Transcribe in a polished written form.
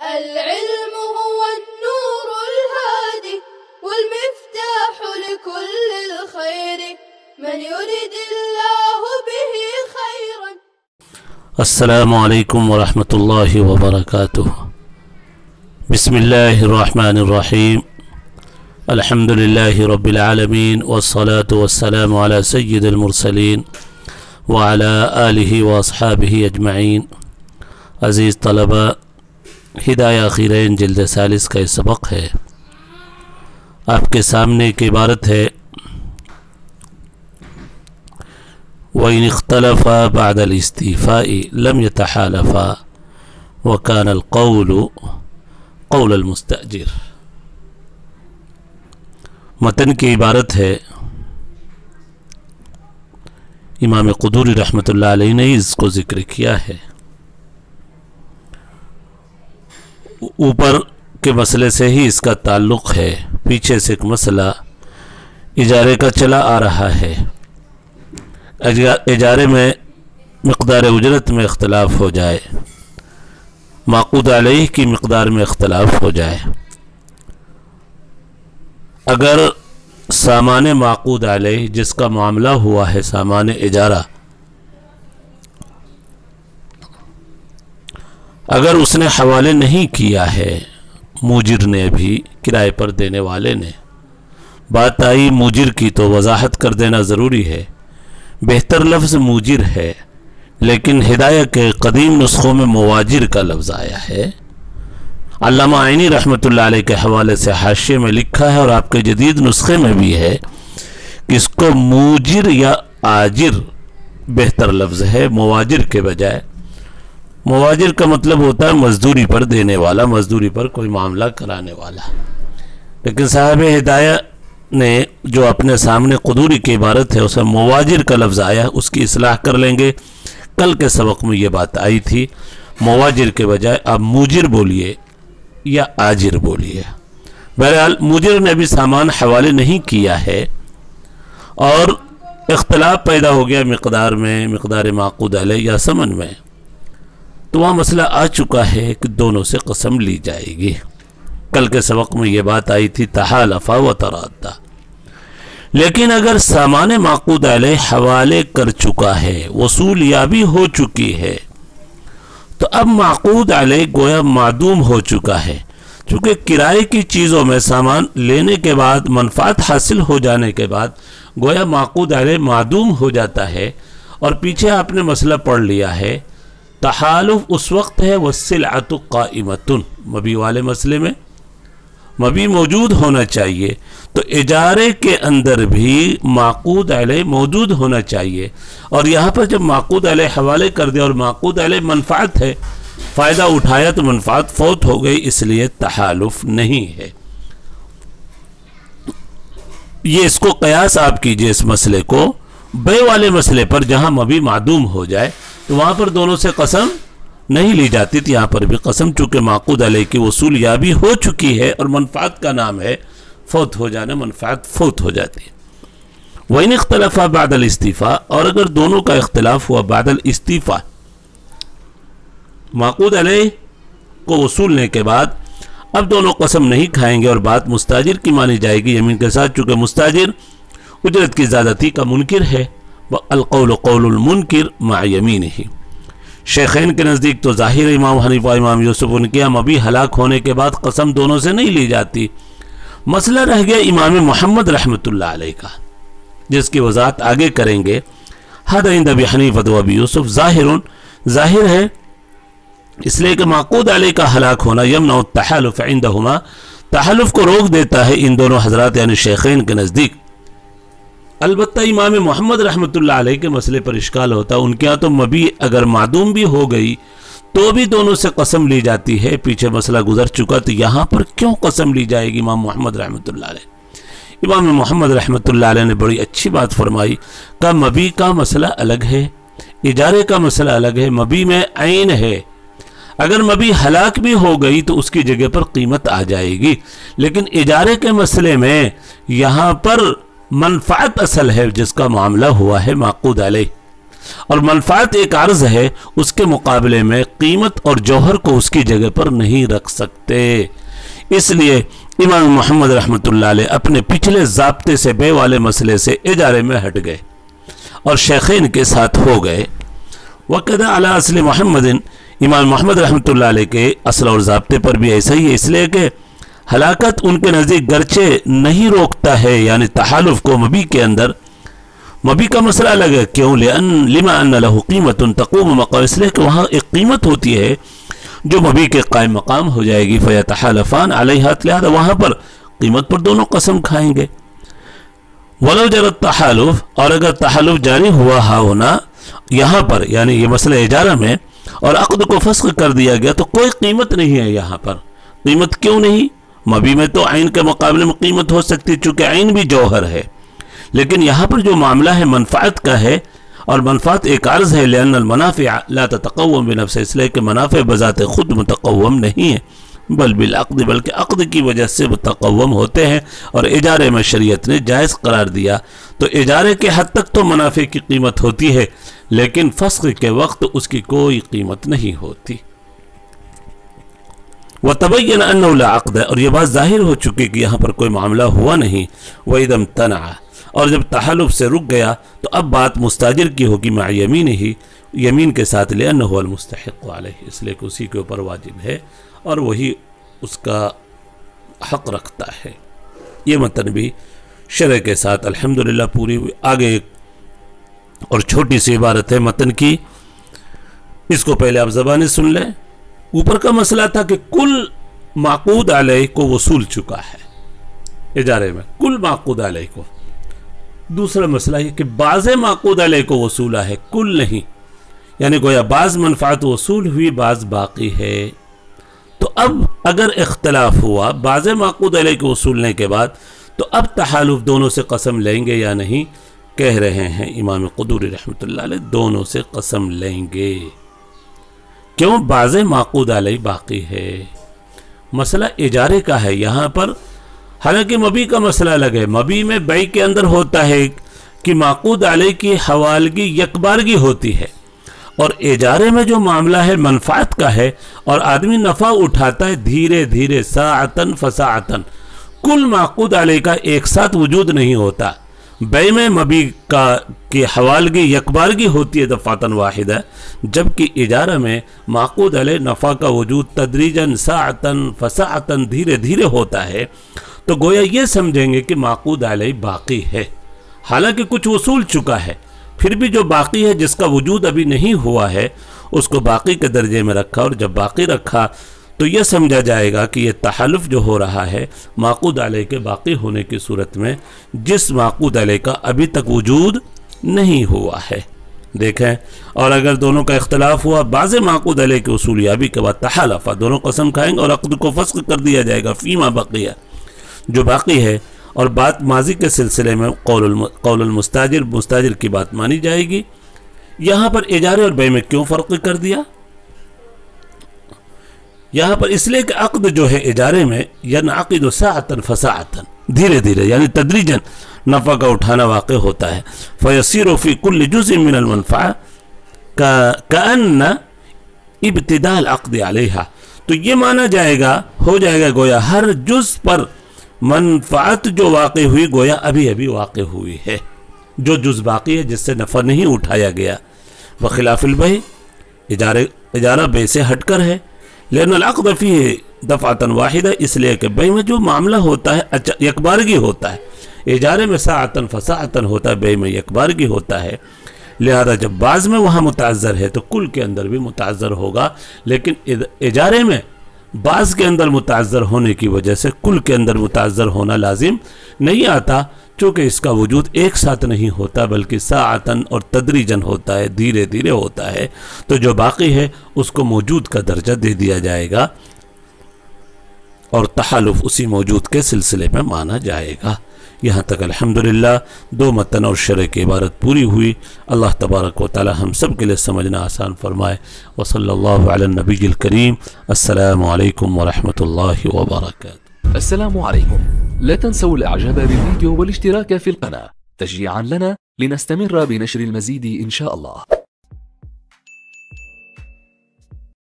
العلم هو النور الهادي والمفتاح لكل الخير من يريد الله به خيرا. السلام علیکم ورحمۃ اللہ وبرکاتہ. بسم اللہ الرحمن الرحیم. الحمد للہ رب العالمین والصلاة والسلام علی سید المرسلین وعلی آلہ واصحابہ اجمعین. عزیز طلبہ، ہدایہ اخیرین جلد ثالث کا یہ سبق ہے. آپ کے سامنے ایک عبارت ہے: وَإِنِ اخْتَلَفَا بَعْدَ الْإِسْتِيفَاءِ لَمْ يَتَحَالَفَا وَكَانَ الْقَوْلُ قَوْلَ الْمُسْتَأْجِرِ. متن کی عبارت ہے. امام قدوری رحمۃ اللہ علیہ نے اس کو ذکر کیا ہے. اوپر کے مسئلے سے ہی اس کا تعلق ہے. پیچھے سے ایک مسئلہ اجارے کا چلا آ رہا ہے. اجارے میں مقدار اجرت میں اختلاف ہو جائے، معقود علیہ کی مقدار میں اختلاف ہو جائے. اگر سامان معقود علیہ جس کا معاملہ ہوا ہے سامان اجارہ، اگر اس نے حوالے نہیں کیا ہے، موجر نے بھی، کرائے پر دینے والے نے، بات آئی موجر کی تو وضاحت کر دینا ضروری ہے. بہتر لفظ موجر ہے، لیکن ہدایہ کے قدیم نسخوں میں مواجر کا لفظ آیا ہے. علامہ عینی رحمۃ اللہ علیہ کے حوالے سے حاشیے میں لکھا ہے، اور آپ کے جدید نسخے میں بھی ہے کہ اس کو موجر یا آجر بہتر لفظ ہے مواجر کے بجائے. مواجر کا مطلب ہوتا ہے مزدوری پر دینے والا، مزدوری پر کوئی معاملہ کرانے والا. لیکن صاحب ہدایہ نے جو اپنے سامنے قدوری کی عبارت ہے اسے مواجر کا لفظ آیا، اس کی اصلاح کر لیں گے. کل کے سبق میں یہ بات آئی تھی، مواجر کے بجائے آپ موجر بولیے یا آجر بولیے. بہرحال موجر نے ابھی سامان حوالے نہیں کیا ہے اور اختلاف پیدا ہو گیا مقدار میں، مقدار معقود علیہ یا ثمن میں، تو وہاں مسئلہ آ چکا ہے کہ دونوں سے قسم لی جائے گی. کل کے سبق میں یہ بات آئی تھی تحالفا و ترادا. لیکن اگر سامان معقود علیہ حوالے کر چکا ہے، وصول یابی ہو چکی ہے، تو اب معقود علیہ گویا معدوم ہو چکا ہے. چونکہ کرائے کی چیزوں میں سامان لینے کے بعد منفعت حاصل ہو جانے کے بعد گویا معقود علیہ معدوم ہو جاتا ہے. اور پیچھے آپ نے مسئلہ پڑھ لیا ہے، تحالف اس وقت ہے والسلعۃ قائمۃ، مبی والے مسئلے میں مبی موجود ہونا چاہیے، تو اجارے کے اندر بھی معقود علیہ موجود ہونا چاہیے. اور یہاں پر جب معقود علیہ حوالے کر دیا اور معقود علیہ منفعت ہے، فائدہ اٹھایا تو منفعت فوت ہو گئی، اس لیے تحالف نہیں ہے. یہ اس کو قیاس آپ کیجئے اس مسئلے کو بے والے مسئلے پر، جہاں مبی معدوم ہو جائے تو وہاں پر دونوں سے قسم نہیں لی جاتی تھی. یہاں پر بھی قسم چونکہ معقود علیہ کی وصول یابی ہو چکی ہے اور منفعت کا نام ہے فوت ہو جانا، منفعت فوت ہو جاتی ہے. وَإِنِ اخْتَلَفَا بَعْدَ الْإِسْتِيفَاءِ، اور اگر دونوں کا اختلاف ہوا بعد الاستیفاء، معقود علیہ کو وصولنے کے بعد اب دونوں قسم نہیں کھائیں گے اور بات مستاجر کی مانی جائے گی یمین کے ساتھ، چونکہ مستاجر اجرت کی زیادتی کا منکر ہے. القول قول المنکر مع یمینہ. شیخین کے نزدیک تو ظاہر امام حنیفہ امام یوسف ان کے ابھی ہلاک ہونے کے بعد قسم دونوں سے نہیں لی جاتی. مسئلہ رہ گیا امام محمد رحمۃ اللہ علیہ کا، جس کی وضاحت آگے کریں گے. حد عند ابی حنیفہ و ابی یوسف ظاہر ہے، اس لیے کہ معقود علیہ کا ہلاک ہونا یمنع التحالف عندہما، تحالف کو روک دیتا ہے ان دونوں حضرات یعنی شیخین کے نزدیک. البتہ امام محمد رحمۃ اللہ علیہ کے مسئلے پر اشکال ہوتا ہے. ان کے ہاں تو مبی اگر معدوم بھی ہو گئی تو بھی دونوں سے قسم لی جاتی ہے. پیچھے مسئلہ گزر چکا، تو یہاں پر کیوں قسم لی جائے گی امام محمد رحمۃ اللہ علیہ؟ امام محمد رحمۃ اللہ علیہ نے بڑی اچھی بات فرمائی کہ مبی کا مسئلہ الگ ہے، اجارے کا مسئلہ الگ ہے. مبی میں عین ہے، اگر مبی ہلاک بھی ہو گئی تو اس کی جگہ پر قیمت آ جائے گی. لیکن اجارے کے مسئلے میں یہاں پر منفعت اصل ہے جس کا معاملہ ہوا ہے معقود علیہ. اور منفعت ایک عرض ہے، اس کے مقابلے میں قیمت اور جوہر کو اس کی جگہ پر نہیں رکھ سکتے۔ اس لیے امام محمد رحمۃ اللہ علیہ اپنے پچھلے ضابطے سے بے والے مسئلے سے اجارے میں ہٹ گئے اور شیخین کے ساتھ ہو گئے۔ وَقَدَ عَلَى اصل محمد، امام محمد رحمۃ اللہ علیہ کے اصل اور ضابطے پر بھی ایسا ہی ہے، اس لیے کہ ہلاکت ان کے نزدیک گرچہ نہیں روکتا ہے، یعنی تحالف کو مبی کے اندر، مبی کا مسئلہ الگ ہے، کیوں؟ لما ان له قیمت تقوم مقام، اس لیے کہ وہاں ایک قیمت ہوتی ہے جو مبی کے قائم مقام ہو جائے گی، فیتحالفان علیہا، لہذا وہاں پر قیمت پر دونوں قسم کھائیں گے۔ ولو جرت تحالف، اور اگر تحالف جاری ہوا ہونا یہاں پر، یعنی یہ مسئلہ اجارہ میں، اور عقد کو فسخ کر دیا گیا، تو کوئی قیمت نہیں ہے یہاں پر۔ قیمت کیوں نہیں؟ مبی میں تو عین کے مقابلے میں قیمت ہو سکتی چونکہ عین بھی جوہر ہے، لیکن یہاں پر جو معاملہ ہے منفعت کا ہے، اور منفعت ایک عرض ہے، لأن المنافع لا تتقوم بنفس، اس لیے کہ منافع بذات خود متقوم نہیں ہے، بل بالعقد، بلکہ عقد کی وجہ سے متقوم ہوتے ہیں، اور اجارے میں شریعت نے جائز قرار دیا۔ تو اجارے کے حد تک تو منافع کی قیمت ہوتی ہے، لیکن فسخ کے وقت اس کی کوئی قیمت نہیں ہوتی۔ وَتَبَيَّنَ أَنَّهُ لَا عَقْدَ، اور یہ بات ظاہر ہو چکی کہ یہاں پر کوئی معاملہ ہوا نہیں۔ وَإِذَا امْتَنَعَ، اور جب تحالف سے رک گیا تو اب بات مستاجر کی ہوگی، مع یمین ہی، یمین کے ساتھ، لأنه المستحق علیہ، اس لیے کہ اسی کے اوپر واجب ہے اور وہی اس کا حق رکھتا ہے۔ یہ متن بھی شرح کے ساتھ الحمدللہ پوری ہوئی۔ آگے ایک اور چھوٹی سی عبارت ہے متن کی، اس کو پہلے آپ زبانیں سن لیں۔ اوپر کا مسئلہ تھا کہ کل معقود علیہ کو وصول چکا ہے اجارے میں، کل معقود علیہ کو۔ دوسرا مسئلہ یہ کہ بعض معقود علیہ کو وصولہ ہے، کل نہیں، یعنی گویا بعض منفعت وصول ہوئی، بعض باقی ہے۔ تو اب اگر اختلاف ہوا بعض معقود علیہ کو وصولنے کے بعد، تو اب تحالف دونوں سے قسم لیں گے یا نہیں؟ کہہ رہے ہیں امام قدوری رحمۃ اللہ علیہ دونوں سے قسم لیں گے۔ کیوں؟ بعض معقود علیہ باقی ہے، مسئلہ اجارے کا ہے یہاں پر، حالانکہ مبی کا مسئلہ الگ ہے۔ مبی میں بیع کے اندر ہوتا ہے کہ معقود علیہ کی حوالگی یکبارگی ہوتی ہے، اور اجارے میں جو معاملہ ہے منفعت کا ہے، اور آدمی نفع اٹھاتا ہے دھیرے دھیرے، ساعتن فساعتن، کل معقود علیہ کا ایک ساتھ وجود نہیں ہوتا۔ بیع میں مبی کی حوالگی یکبارگی ہوتی ہے دفعتاً واحدہ، جبکہ اجارہ میں معقود علیہ نفع کا وجود تدریجاً ساعتاً فساعتاً دھیرے دھیرے ہوتا ہے۔ تو گویا یہ سمجھیں گے کہ معقود علیہ باقی ہے، حالانکہ کچھ وصول چکا ہے، پھر بھی جو باقی ہے جس کا وجود ابھی نہیں ہوا ہے اس کو باقی کے درجے میں رکھا، اور جب باقی رکھا تو یہ سمجھا جائے گا کہ یہ تحالف جو ہو رہا ہے معقود علیہ کے باقی ہونے کی صورت میں، جس معقود علیہ کا ابھی تک وجود نہیں ہوا ہے۔ دیکھیں، اور اگر دونوں کا اختلاف ہوا بعض معقود علیہ کی وصولیابی کے بعد، تحالفہ، دونوں قسم کھائیں گے اور عقد کو فسخ کر دیا جائے گا، فیما بقیہ، جو باقی ہے، اور بات ماضی کے سلسلے میں قول المستاجر، مستاجر کی بات مانی جائے گی۔ یہاں پر اجارے اور بیع میں کیوں فرق کر دیا؟ یہاں پر اس لیے کہ عقد جو ہے اجارے میں ینعقد ساعتاً فساعتاً، دھیرے دھیرے، یعنی تدریجاً نفع کا اٹھانا واقع ہوتا ہے۔ فیصیر فی کل جزء من المنفعہ کأن ابتداء العقد علیہا، تو یہ مانا جائے گا، ہو جائے گا گویا ہر جز پر منفعت جو واقع ہوئی گویا ابھی ابھی واقع ہوئی ہے، جو جز باقی ہے جس سے نفع نہیں اٹھایا گیا۔ بخلاف البیع، اجارہ بیع سے ہٹ کر ہے، لأن العقد فیہ دفعتاً واحدہ، اس لیے کہ بیع میں جو معاملہ ہوتا ہے یکبارگی ہوتا ہے، اجارے میں ساعتاً فساعتاً ہوتا ہے، بیع میں یکبارگی ہوتا ہے، لہذا جب بعض میں وہاں متعذر ہے تو کل کے اندر بھی متعذر ہوگا، لیکن اجارے میں بعض کے اندر متعذر ہونے کی وجہ سے کل کے اندر متعذر ہونا لازم نہیں آتا، چونکہ اس کا وجود ایک ساتھ نہیں ہوتا بلکہ ساعتاً اور تدریجاً ہوتا ہے، دھیرے دھیرے ہوتا ہے، تو جو باقی ہے اس کو موجود کا درجہ دے دیا جائے گا اور تحالف اسی موجود کے سلسلے میں مانا جائے گا۔ یہاں تک الحمدللہ دو متن اور شرح کی عبارت پوری ہوئی۔ اللہ تبارک و تعالی ہم سب کے لیے سمجھنا آسان فرمائے۔ وصلی اللہ علی النبی الکریم۔ السلام علیکم ورحمۃ اللہ وبرکاتہ۔ السلام عليكم، لا تنسوا الاعجاب بالفيديو والاشتراك في القناة تشجيعا لنا لنستمر بنشر المزيد إن شاء الله.